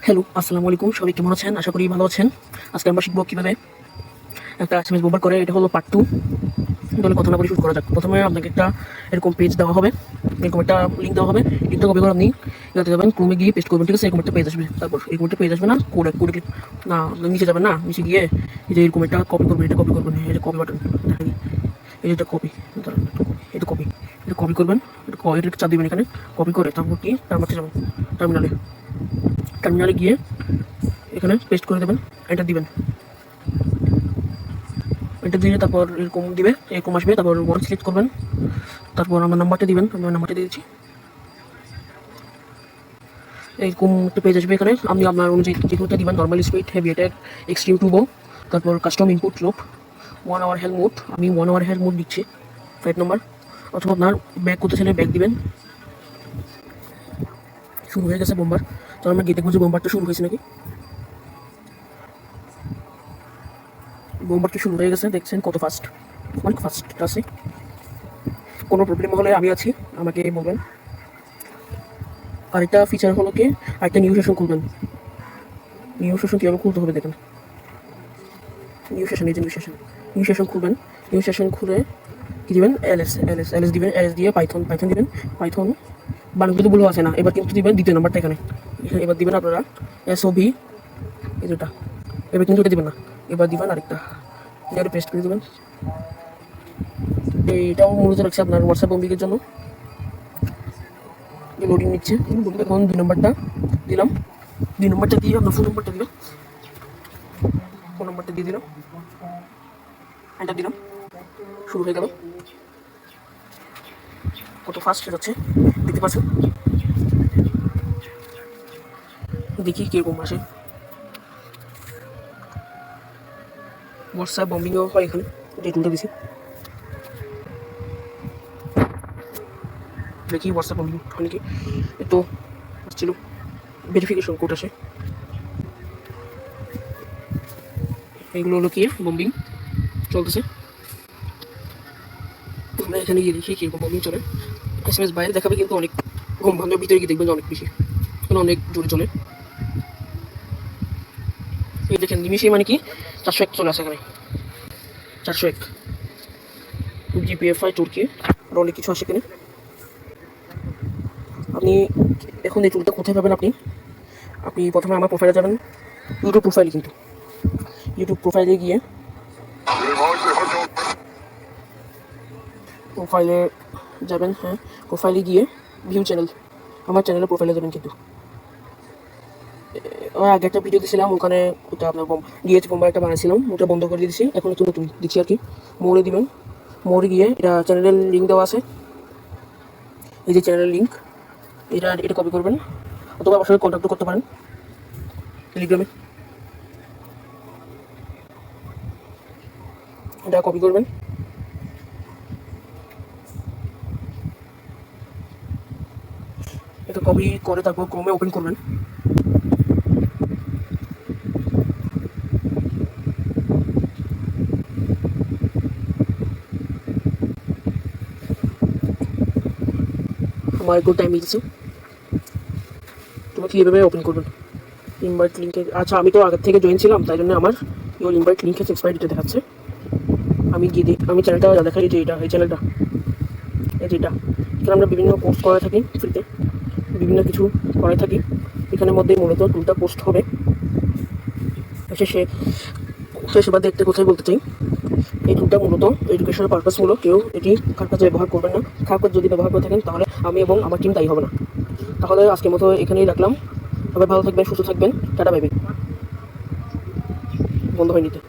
Hello, আসসালামু আলাইকুম। সবাই কেমন আছেন? আশা করি ভালো আছেন। আজকে আমরা শিখব কীভাবে একটা এসএমএস ব্যবহার করে। এটা হলো পার্ট 2। তাহলে কথা না বলে শুরু করা যাক। প্রথমে আপনাকে একটা এরকম পেজ দেওয়া হবে, এরকম একটা লিঙ্ক দেওয়া হবে। লিঙ্কটা কপি করে আপনি এটাতে যাবেন, ক্রোমে গিয়ে পেস্ট করবেন, ঠিক আছে? এরকম একটা পেজ আসবে। তারপর এরকম একটা পেজ আসবে না, কোড ক্লিক না, নিচে যাবেন না, নিচে গিয়ে এই যে এরকম একটা কপি করবেন, এটা কপি করবেন, এই যে কপি বাটন, এই যে এটা কপি, এটা কপি, এটা কপি করবেন, এটা চাপ দিবেন এখানে, কপি করে তারপর কি তার মধ্যে যাবেন টার্মিনালে গিয়ে এখানে পেস্ট করে দেবেন, এন্টার দিবেন। এন্টার দিয়ে তারপর এরকম দিবে, এরকম আসবে। তারপর ওয়ান সিলেক্ট করবেন, তারপর আমার নাম্বারটা দিবেন। আমি নাম্বারটা দিয়ে দিচ্ছি। এরকম একটা পেজ আসবে। এখানে আপনি আপনার অনুযায়ী যেগুলোটা দিবেন, normal speed, heavy attack, extreme turbo, তারপর কাস্টম ইনপুট লোপ, 1 আওয়ার হেলথ মোড। আমি 1 আওয়ার হেলথ মোড দিচ্ছি, ফ্লাইট নাম্বার। অথবা আপনার ব্যাক করতে চাইলে ব্যাক দিবেন। শুরু হয়ে গেছে বোম্বার। তো আমরা গিয়ে দেখবো যে বোম্বারটা শুরু হয়েছে নাকি। বোম্বারটা শুরু হয়ে গেছে, দেখছেন কত ফাস্ট, অনেক ফাস্ট আছে। কোনো প্রবলেম হলে আমি আছি, আমাকে বলবেন। আরেকটা ফিচার হলো কি, আরেকটা নিউ সেশন খুলবেন। নিউ সেশন কীভাবে খুলতে হবে দেখেন। নিউ সেশন, এই যে নিউ সেশন খুলবেন। নিউ সেশন খুলে কী দিবেন, এলএস দিবেন। এলএস দিয়ে পাইথন দিবেন। পাইথন বানানগুলো ভুল আছে না, এবার কিন্তু দিবেন দ্বিতীয় নাম্বারটা এখানে। এবার দিবেন আপনারা এসওভি, এটা। এবার কিন্তু এটা দিবেন না, এবার দিবেন আরেকটা, এটা পেস্ট করে দেবেন। এইটাও মূলত রাখছে আপনার হোয়াটসঅ্যাপ বম্বিংয়ের জন্য। লোডিং নিচ্ছে। এখন 2 নম্বরটা দিলাম। 2 নম্বরটা দিয়ে আপনার ফোন নম্বরটা দিলাম, ফোন নম্বরটা দিয়ে দিলাম, এন্টার দিলাম। শুরু হয়ে গেল। কত ফাস্ট যাচ্ছে দেখতে পাচ্ছেন। দেখি কীরকম আসে। হোয়াটসঅ্যাপ বম্বিংও হয় এখানে, যে টুলটা দিছি। দেখি হোয়াটসঅ্যাপ বম্বিং হয় নাকি। তো আসছিল ভেরিফিকেশন কোড আসে। এগুলো হলো কি বম্বিং চলতেছে। আমরা এখানে গিয়ে দেখি কীরকম বম্বিং চলে। এসএমএস বাইরে দেখাবে কিন্তু অনেক কম, ভাঙলে ভিতরে গিয়ে দেখবেন যে অনেক বেশি, এখানে অনেক জোরে চলে। এই দেখেন নিমিশে মানে কি 401 চলে আসে এখানে, 401 জিপিএফআই তুর্কি, আর অনেক কিছু আসে এখানে। আপনি এখন এই টুলটা কোথায় পাবেন? আপনি প্রথমে আমার প্রোফাইলে যাবেন, ইউটিউব প্রোফাইলে, কিন্তু ইউটিউব প্রোফাইলে গিয়ে প্রোফাইলে যাবেন। হ্যাঁ, প্রোফাইলে গিয়ে ভিউ চ্যানেল, আমার চ্যানেলের প্রোফাইলে যাবেন। কিন্তু আগে একটা ভিডিও দিয়েছিলাম, ওখানে ওটা আপনার ডিএচ বোম্বার একটা বানিয়েছিলাম, ওটা বন্ধ করে দিয়েছি। এখন একটু নতুন দিচ্ছি আর কি। মোড়ে দিবেন, মোড়ে গিয়ে এটা চ্যানেলের লিঙ্ক দেওয়া আছে, এই যে চ্যানেলের লিঙ্ক, এটা কপি করবেন। অথবা আমার সঙ্গে কন্ট্যাক্ট করতে পারেন টেলিগ্রামে। এটা কপি করবেন, এটা কপি করে তারপর ক্রোমে ওপেন করবেন। আমার একটু টাইম দিয়েছি। তুমি কীভাবে ওপেন করবেন? ইনভাইট লিঙ্কে, আচ্ছা আমি তো আগের থেকে জয়েন ছিলাম, তাই জন্য আমার ইউর ইনভাইট লিঙ্ক হচ্ছে এক্সপায়ার ডেটে দেখাচ্ছে। আমি গিয়ে দিই, আমি চ্যানেলটা দেখাই যে এটা, এই চ্যানেলটা, এই যে এটা। এখানে আমরা বিভিন্ন পোস্ট করে থাকি ফ্রিতে, বিভিন্ন কিছু করে থাকি। এখানের মধ্যেই মূলত টুলটা পোস্ট হবে। সেবা দেখতে কোথায় বলতে চাই, এই টুলটা মূলত এডুকেশনাল পারপাসমূলক। কেউ এটি খারাপ কাজে ব্যবহার করবেন না। খারাপ কাজ যদি ব্যবহার করে থাকেন তাহলে আমি এবং আমার টিম দায়ী হবে না। তাহলে আজকের মতো এখানেই রাখলাম। সবাই ভালো থাকবেন, সুস্থ থাকবেন। Tata, bye bye. বন্ধ হয়ে নিতে।